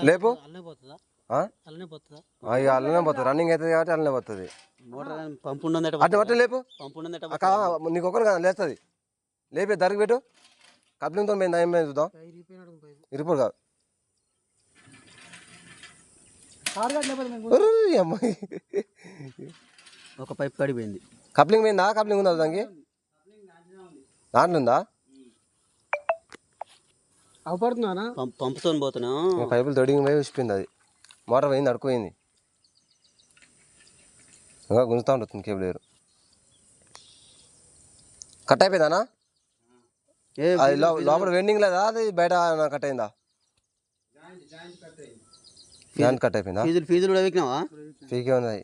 లేపు అల్లనే పోతుంది రన్నింగ్ అవుతుంది కాబట్టి అల్లనే పోతుంది అట్లా పట్టు లేపు నీకు ఒకరు కదా లేస్తుంది లేపే ధరకు పెట్టు కప్లింగ్తో మేము ఏం చూద్దాం ఇరిపోడు కాదు అమ్మాయి ఒక పైప్ కడిపోయింది కప్లింగ్ పోయిందా కప్లింగ్ ఉందా దానికి దాంట్లో ఉందా అవపడుతున్నా పంపుతో పోతున్నా పైపులు తొడిగి పోయి ఉసిపోయింది అది మోటార్ పోయింది అడుకుపోయింది ఇంకా గుంజుతా ఉంటుంది కేబుల్ వేరు కట్ అయిపోయిందానా అది లోపల వెండింగ్ లేదా అది బయట కట్ అయిందా జాయింట్ కట్ అయిపోయిందా ఫీజులు కూడా ఎక్కినావా పీకే ఉంది అది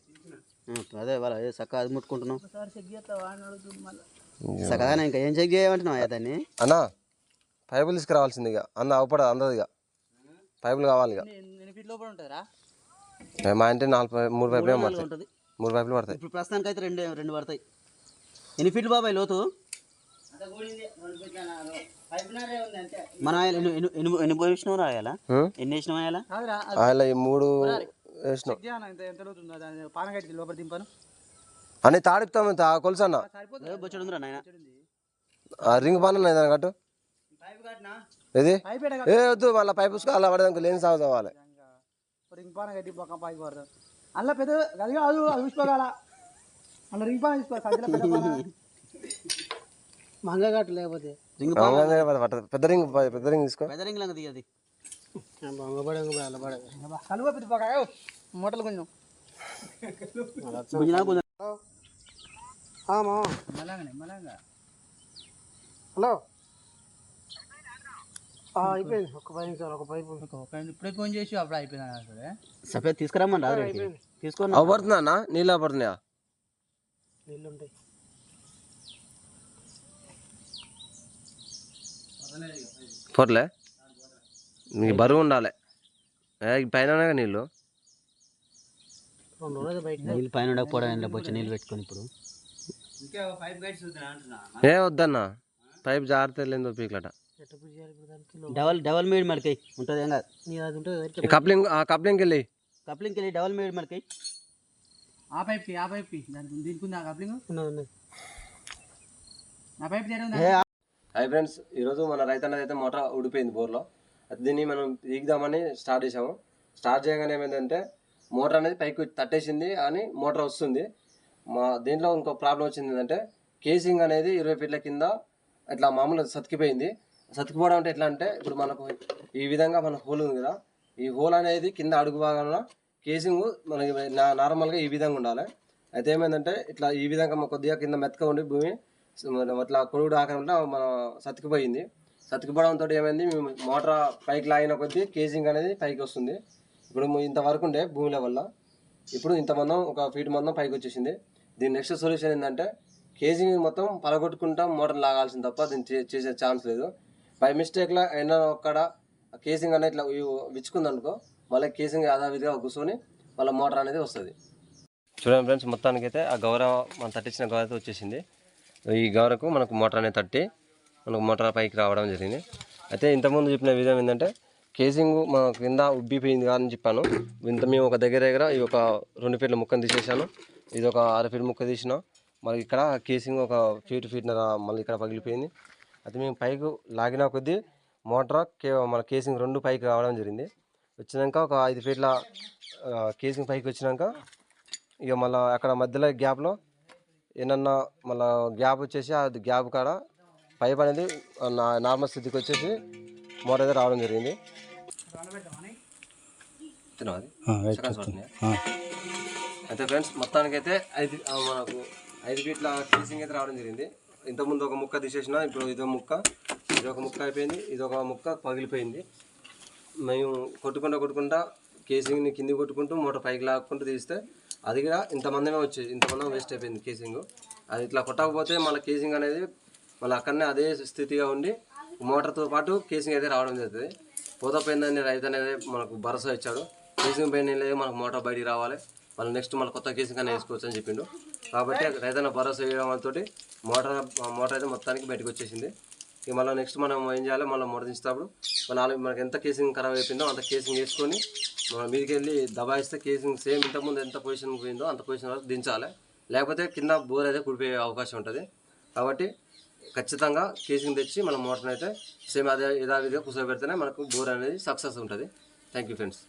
అదే వాళ్ళ చక్కగా అది ముట్టుకుంటున్నాం చక్కగానే ఇంకా ఏం చెక్ చేయమంటున్నావు దాన్ని అన్నా పైపులు తీసుకురావాల్సింది ఇక అన్న అవపడ అందదు ఇక పైపులు కావాలి ఇక మా అంటే 3 పైపులు పడతాయి 3 పైపులు పడతాయి ఇప్పుడు ప్రస్తుతానికి అయితే రెండు పడతాయి ఎన్ని ఫీట్లు బాబాయ్ లోతు మన ఎన్ని పోయినావు రాయాలా ఎన్ని వేసినావు రాయాలా ఆయన 3 వేసినాం అని తాడిపుతాం కొలుసు అన్న బొచ్చడుందిరా నాయన రింగ్ పాన దాని కట్టు ఇది ఏ వద్దు మళ్ళీ పైపు అలా పడదానికి లేని సాగు కావాలి రింగ్ పాన కట్టి పక్క పైకి పడతాం అలా పెద్ద అది కాదు అది చూసుకోగల అలా రింగ్ పాన తీసుకోవాలి మంగ కట్టు లేకపోతే పెద్ద రింగ్ తీసుకో పెద్ద రింగ్ లాగా తీయది కలువ పెద్ద పక్క మూటలు కొంచెం హలో అయిపోయింది ఒక 5 నిమిషాలు ఒక పైపు ఇప్పుడే ఫోన్ చేసి అప్పుడు అయిపోయింది సఫేద్ తీసుకురామండి తీసుకొని పడుతుందా నీళ్ళు పడుతున్నాయా నీళ్ళు ఉంటాయి పోట్లే నీకు బరువు ఉండాలి పైన నీళ్ళు నీళ్ళు పైన ఉండకపోవడం బొచ్చ నీళ్ళు పెట్టుకొని ఇప్పుడు ఏ వద్దన్నా పైప్ జాగ్రత్త లేదు పీక్లట డబల్ మేడ్ మడికాయ ఉంటుంది ఏం కాదు కప్లింగ్కి వెళ్ళి డబల్ మేడ్ మడికాయ ఆ పైప్కి దీనికి ఉంది ఆ కప్లింగ్ ఉన్నది ఆ పైప్ హాయ్ ఫ్రెండ్స్, ఈరోజు మన రైతన్నది అయితే మోటార్ ఊడిపోయింది బోర్లో. దీన్ని మనం పీకుదామని స్టార్ట్ చేసాము. స్టార్ట్ చేయగానే ఏమైందంటే మోటార్ అనేది పైకి తట్టేసింది అని మోటార్ వస్తుంది. దీంట్లో ఇంకో ప్రాబ్లం వచ్చింది ఏంటంటే కేసింగ్ అనేది 20 ఫీట్ల కింద ఇట్లా మామూలుగా సతికిపోయింది. సతికిపోవడం అంటే ఎట్లా అంటే ఇప్పుడు మనకు ఈ విధంగా మన హోల్ ఉంది కదా, ఈ హోల్ అనేది కింద అడుగు భాగంలో కేసింగ్ మనకి నార్మల్గా ఈ విధంగా ఉండాలి. అయితే ఏమైందంటే ఇట్లా ఈ విధంగా కొద్దిగా కింద మెత్తగా ఉండి భూమి అట్లా కొడుగుడు ఆకారంలో మన సతికిపోయింది. సతికిపోవడంతో ఏమైంది, మోటార్ పైకి లాగిన కొద్దీ కేసింగ్ అనేది పైకి వస్తుంది. ఇప్పుడు ఇంతవరకు ఉండే భూమి లెవెల్ల ఇప్పుడు ఇంత మందం 1 ఫీట్ మందం పైకి వచ్చేసింది. దీని నెక్స్ట్ సొల్యూషన్ ఏంటంటే కేసింగ్ మొత్తం పలగొట్టుకుంటాం మోటార్ లాగాల్సింది తప్ప దీన్ని చేసే ఛాన్స్ లేదు. బై మిస్టేక్లో అయినా ఒక్కడ కేసింగ్ అనేది ఇట్లా విచ్చుకుందనుకో మళ్ళీ కేసింగ్ యథావిధిగా కూర్చొని మళ్ళీ మోటార్ అనేది వస్తుంది. చూడండి ఫ్రెండ్స్, మొత్తానికి అయితే ఆ గౌరవ మనం తట్టించిన గౌరవ అయితే వచ్చేసింది. ఈ గౌరకు మనకు మోటార్ అనేది తట్టి మనకు మోటార్ పైకి రావడం జరిగింది. అయితే ఇంతకుముందు చెప్పిన విధం ఏంటంటే కేసింగ్ మన కింద ఉబ్బిపోయింది కానీ చెప్పాను. మేము ఒక దగ్గర ఈ ఒక 2 ఫీట్ల ముక్కను తీసేసాను. ఇది ఒక 6 ఫీట్ ముక్క తీసినా. మరి ఇక్కడ కేసింగ్ ఒక ఫీట్నర మళ్ళీ ఇక్కడ పగిలిపోయింది. అయితే మేము పైకి లాగిన కొద్దీ మోటార్ మన కేసింగ్ 2 పైకి రావడం జరిగింది. వచ్చినాక ఒక 5 ఫీట్ల కేసింగ్ పైకి వచ్చినాక ఇక మళ్ళీ అక్కడ మధ్యలో గ్యాప్లో ఏమన్నా మళ్ళీ గ్యాప్ వచ్చేసి అది గ్యాప్ కాడ పైప్ అనేది నార్మల్ స్థితికి వచ్చేసి మోటార్ అయితే రావడం జరిగింది. అయితే ఫ్రెండ్స్, మొత్తానికి అయితే మనకు 5 ఫీట్ల కేసింగ్ అయితే రావడం జరిగింది. ఇంతకుముందు ఒక ముక్క తీసేసిన, ఇప్పుడు ఇదొక ముక్క అయిపోయింది, ఇదొక ముక్క పగిలిపోయింది. మేము కొట్టుకుంటా కేసింగ్ని కింది కొట్టుకుంటూ మోటార్ పైకి లాక్కుంటూ తీస్తే అది కూడా ఇంతమందమే వచ్చేది, ఇంతమందం వేస్ట్ అయిపోయింది కేసింగ్. అది ఇట్లా కొట్టకపోతే మళ్ళీ కేసింగ్ అనేది మళ్ళీ అక్కడనే అదే స్థితిగా ఉండి మోటార్తో పాటు కేసింగ్ అయితే రావడం జరుగుతుంది. పోతపోయిందని రైతు అనేది మనకు భరోసా ఇచ్చాడు. కేసింగ్ పైన లేదు, మనకు మోటార్ బయటికి రావాలి, మళ్ళీ నెక్స్ట్ మళ్ళీ కొత్త కేసింగ్ అనేది వేసుకోవచ్చు అని చెప్పిండు. కాబట్టి రైతన్న భరోసా ఇవ్వడంతో మోటార్ అయితే మొత్తానికి బయటకు వచ్చేసింది. ఇక మళ్ళీ నెక్స్ట్ మనం ఏం చేయాలి, మళ్ళీ మోటార్ దించేటప్పుడు మనకి ఎంత కేసింగ్ ఖరాబ్ అయిపోయిందో అంత కేసింగ్ వేసుకొని మనం మీదకి వెళ్ళి దబాయిస్తే కేసింగ్ సేమ్ ఇంతకుముందు ఎంత పొజిషన్ పోయిందో అంత పొజిషన్ వరకు దించాలి. లేకపోతే కింద బోర్ అయితే కుడిపోయే అవకాశం ఉంటుంది. కాబట్టి ఖచ్చితంగా కేసింగ్ తెచ్చి మనం మోటార్ని అయితే సేమ్ అదే యథావిధిగా కూర్చోబెడితేనే మనకు బోర్ అనేది సక్సెస్ ఉంటుంది. Thank you friends.